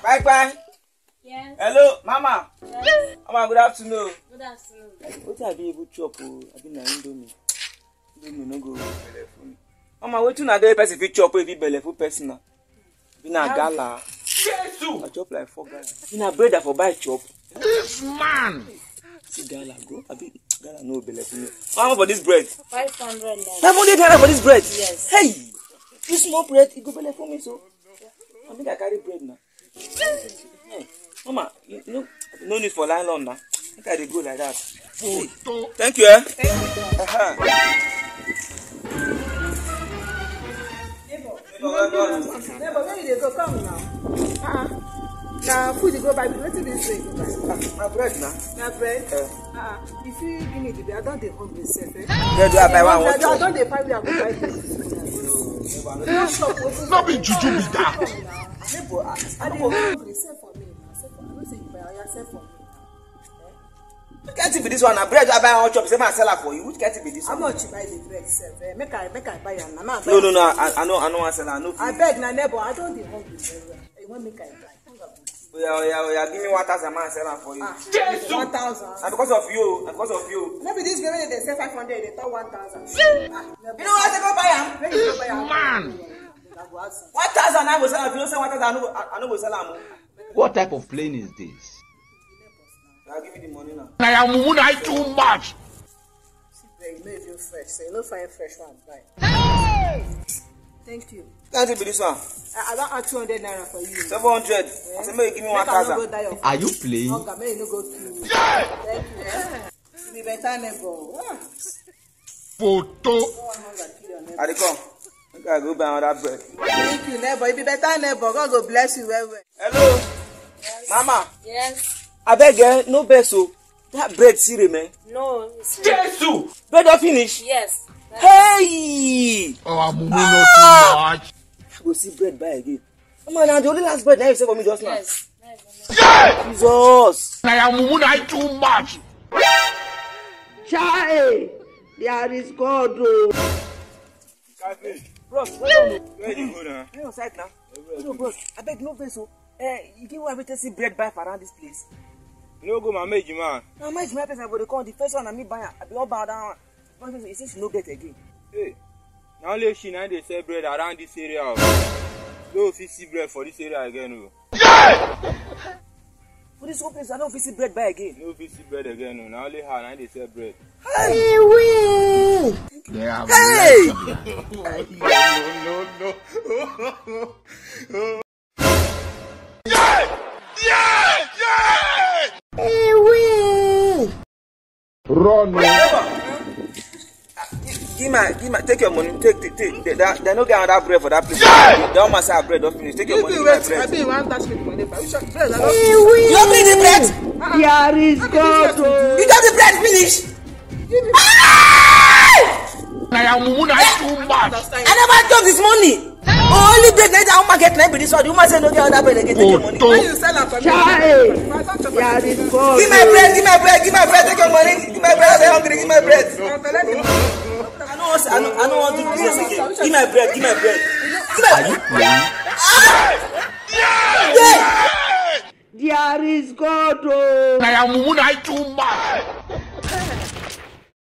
Bye bye. Yes. Hello, Mama. Yes. Mama, good afternoon. Good afternoon. What I be able to chop? I be na Indomie. Indomie no go belle full. Mama, wetin na get person fit chop if belle full person na? Be na gala. Jesus. I chop like 4 gala. Be na bread I for buy chop. This man. See gala go. I be gala no belle full. How much for this bread? 500 naira. 500 naira for this bread? Yes. Hey, this small bread, it go belle full me so. I think I carry bread now. Hey, Mama, you know, no need for nylon now. I think I dey go like that. Hey. Thank you, eh? Thank you. Neighbor, where you dey go? Come now. Now, food you go buy. Wetin be this way? My bread now. Na bread. If you give me the bread, I don dey hungry sef. Bread do I buy one? I don dey find where I go buy food. No be juju be that. Neighbor, I dey hungry. Sell for me now. Sell for me. I no say you buy. Oya, sell for me now. Which can't it be this one? Now bread do I buy one chop? Say my seller for you. Which can't it be this How one? much you buy the bread sef? Make I buy am now. No. I know one seller. I know. I beg na neighbor. I don dey hungry very well. You want make I buy? Yeah. Give me 1,000 man seller for you. 1,000. And because of you. Maybe this girl they sell 500, they talk 1,000. You know what? I go buy am. Where you go buy am? Man. 1,000 I go sell. If you don't sell 1,000, I no go sell am. What type of plane is this? I'll give you the money now. I am too much. You know if you're fresh, so you know find fresh one, buy. Thank you. Can't it be this one? I don't add 200 naira for you. 700. I say, may you give me 1,000. Are you playing? Hunger, may you no go kill me. Thank you. You be better neighbor. Photo. I dey come. Make I go buy another bread. Thank you, neighbor. You be better neighbor. God go bless you well. Hello. Yes. Mama. Yes. I beg no best so. That bread still remain. No. It's Jesus. Bread don finish? Yes. Hey! Oh, I'm not too much. I go see bread buy again. Mama, now the only last bread now you say for me just now. Yes. Yeah! Jesus. I am too much. Child, there is God. Skyface. Bros, where you go now? Where you side now? No, bros. I beg no best so. You give one everything see bread buy for around this place. No go, my mate, man. Now my person I go to come the first one and me buy. I be all bow down. He says no get again. Hey, now only she now they sell bread around this area. No see bread for this area again. Yeah! For this whole place, I don't see bread buy again. No see bread again. Now only her now they sell bread. Hey, wee! Yeah, Hey! No. Yeah! Hey, wee! Run. Give my, take your money. Take. They no get another bread for that place. Yeah! They almost have bread. Don't finish. Take your money. Give my bread. I be one touch with money. Bread. You don't bring the bread. There is God. You don't the bread finish. I am too much. I never took this money. Only bread that I get now be this one. You must say no get other bread again. Take your money. When you sell am for me, There is God. Give my bread. Take your money. Give my bread. I'm hungry. Give my bread. I don't want to do this again. Give my bread. Give my bread. Are you playing? Yeah. there is God. I am too much.